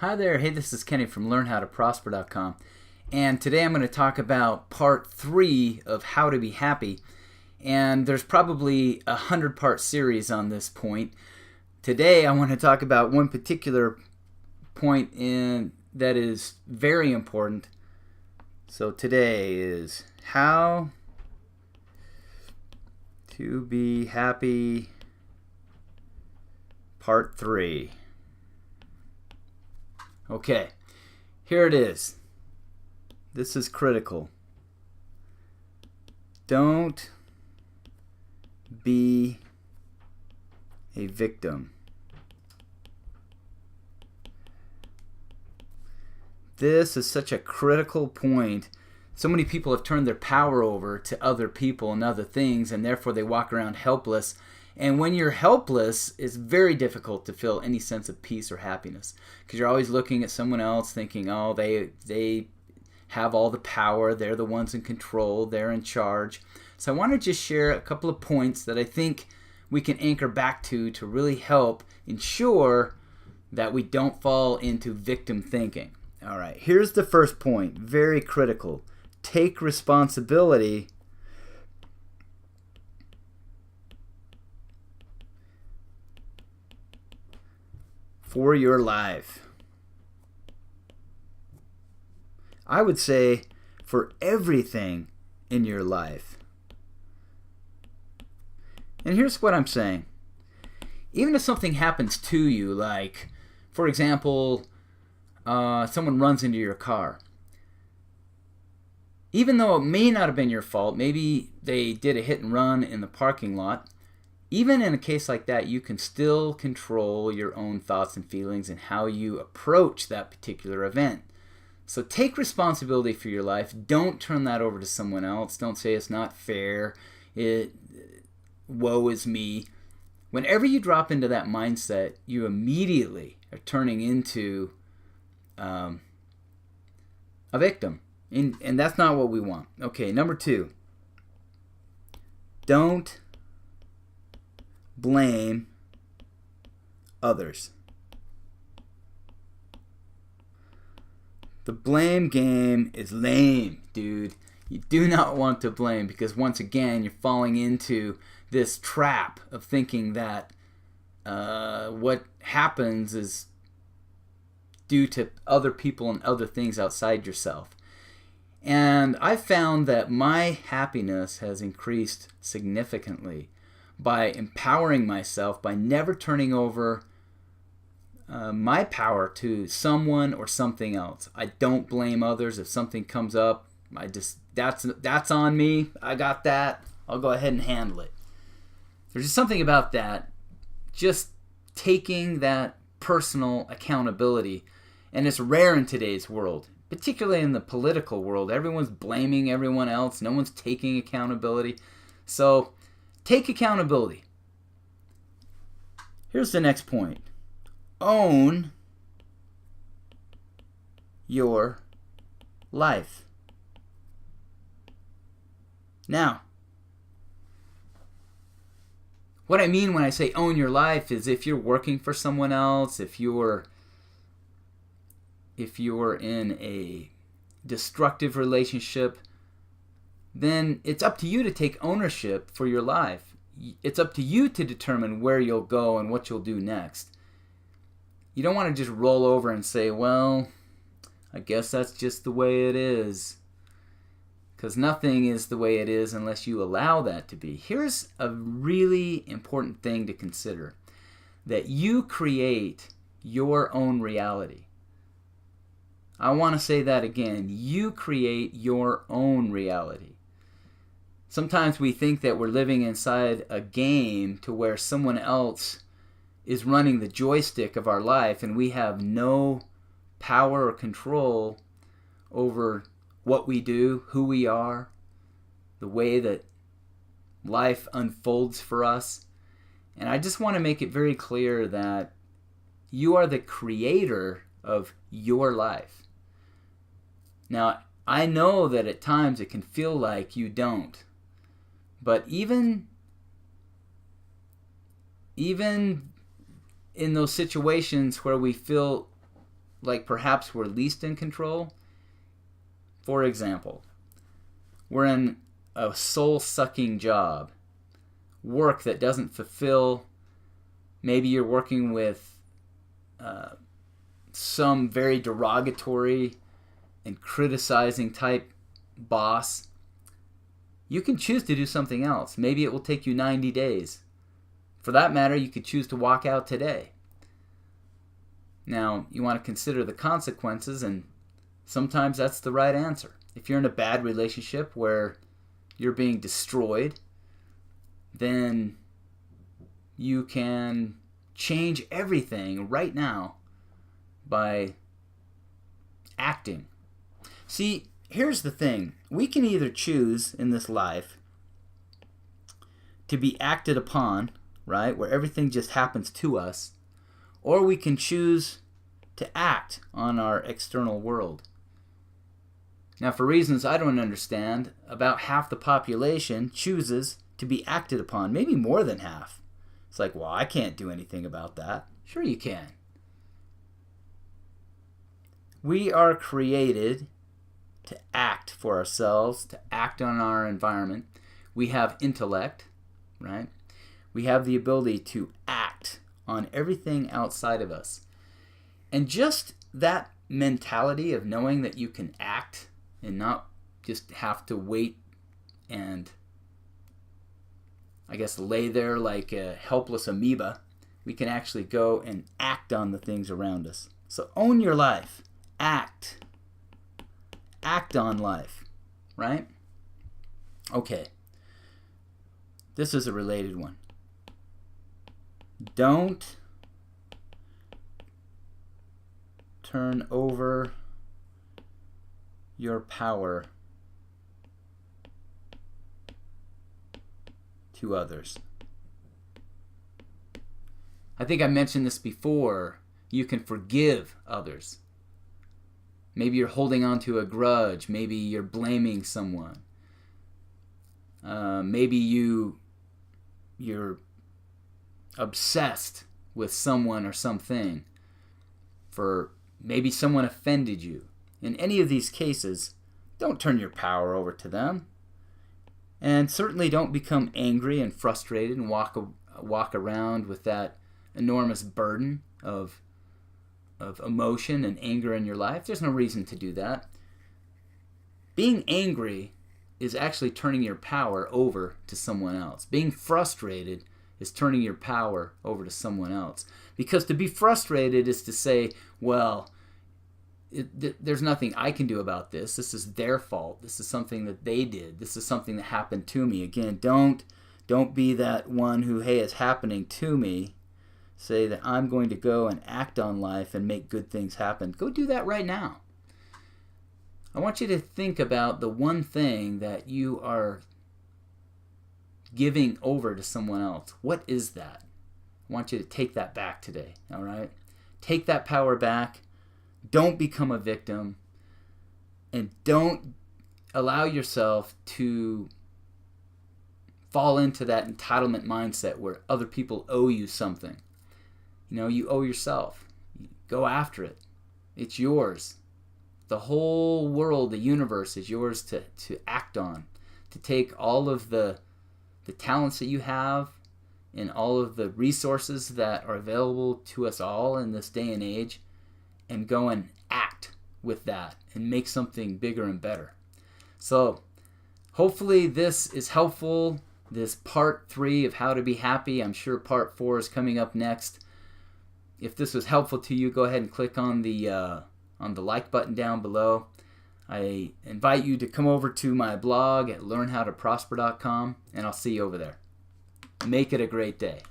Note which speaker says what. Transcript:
Speaker 1: Hi there, hey, this is Kenny from LearnHowToProsper.com, and today I'm going to talk about part 3 of How to Be Happy, and there's probably a 100-part series on this point. Today I want to talk about one particular point that is very important. So today is How to Be Happy, part 3. Okay, here it is. This is critical. Don't be a victim. This is such a critical point. So many people have turned their power over to other people and other things, and therefore they walk around helpless. And when you're helpless, it's very difficult to feel any sense of peace or happiness, because you're always looking at someone else thinking, oh, they have all the power, they're the ones in control, they're in charge. So I want to just share a couple of points that I think we can anchor back to really help ensure that we don't fall into victim thinking. All right, here's the first point, very critical. Take responsibility for your life. I would say for everything in your life. And here's what I'm saying. Even if something happens to you, like, for example, someone runs into your car. Even though it may not have been your fault, maybe they did a hit and run in the parking lot, even in a case like that, you can still control your own thoughts and feelings and how you approach that particular event. So take responsibility for your life. Don't turn that over to someone else. Don't say it's not fair. Woe is me. Whenever you drop into that mindset, you immediately are turning into a victim. And that's not what we want. Okay, number 2. Don't blame others. The blame game is lame, dude. You do not want to blame, because once again, you're falling into this trap of thinking that what happens is due to other people and other things outside yourself. And I found that my happiness has increased significantly by empowering myself, by never turning over my power to someone or something else. I don't blame others. If something comes up, that's on me. I got that. I'll go ahead and handle it. There's just something about that, just taking that personal accountability, and it's rare in today's world, particularly in the political world. Everyone's blaming everyone else. No one's taking accountability. So take accountability. Here's the next point. Own your life. Now, what I mean when I say own your life is if you're working for someone else, if you're in a destructive relationship, then it's up to you to take ownership for your life. It's up to you to determine where you'll go and what you'll do next. You don't want to just roll over and say, well, I guess that's just the way it is. Because nothing is the way it is unless you allow that to be. Here's a really important thing to consider. That you create your own reality. I want to say that again. You create your own reality. Sometimes we think that we're living inside a game to where someone else is running the joystick of our life and we have no power or control over what we do, who we are, the way that life unfolds for us. And I just want to make it very clear that you are the creator of your life. Now, I know that at times it can feel like you don't. But even in those situations where we feel like perhaps we're least in control. For example, we're in a soul-sucking job, work that doesn't fulfill. Maybe you're working with some very derogatory and criticizing type boss. You can choose to do something else. Maybe it will take you 90 days. For that matter, you could choose to walk out today. Now, you want to consider the consequences, and sometimes that's the right answer. If you're in a bad relationship where you're being destroyed, then you can change everything right now by acting. See, here's the thing. We can either choose in this life to be acted upon, right, where everything just happens to us, or we can choose to act on our external world. Now, for reasons I don't understand, about half the population chooses to be acted upon, maybe more than half. It's like, well, I can't do anything about that. Sure you can. We are created to act for ourselves, to act on our environment. We have intellect, right? We have the ability to act on everything outside of us. And just that mentality of knowing that you can act and not just have to wait and, I guess, lay there like a helpless amoeba, we can actually go and act on the things around us. So own your life. Act. Act on life, right? Okay. This is a related one. Don't turn over your power to others. I think I mentioned this before. You can forgive others. Maybe you're holding on to a grudge. Maybe you're blaming someone. Maybe you're obsessed with someone or something. For maybe someone offended you. In any of these cases, don't turn your power over to them. And certainly don't become angry and frustrated and walk around with that enormous burden of emotion and anger in your life. There's no reason to do that. Being angry is actually turning your power over to someone else. Being frustrated is turning your power over to someone else. Because to be frustrated is to say, well, there's nothing I can do about this. This is their fault. This is something that they did. This is something that happened to me. Again, don't be that one who, hey, it's happening to me. Say that I'm going to go and act on life and make good things happen. Go do that right now. I want you to think about the one thing that you are giving over to someone else. What is that? I want you to take that back today, all right? Take that power back. Don't become a victim. And don't allow yourself to fall into that entitlement mindset where other people owe you something. You know, you owe yourself. Go after it. It's yours. The whole world, the universe is yours to act on. To take all of the talents that you have and all of the resources that are available to us all in this day and age and go and act with that and make something bigger and better. So hopefully this is helpful. This part 3 of how to be happy. I'm sure part 4 is coming up next. If this was helpful to you, go ahead and click on the like button down below. I invite you to come over to my blog at learnhowtoprosper.com, and I'll see you over there. Make it a great day.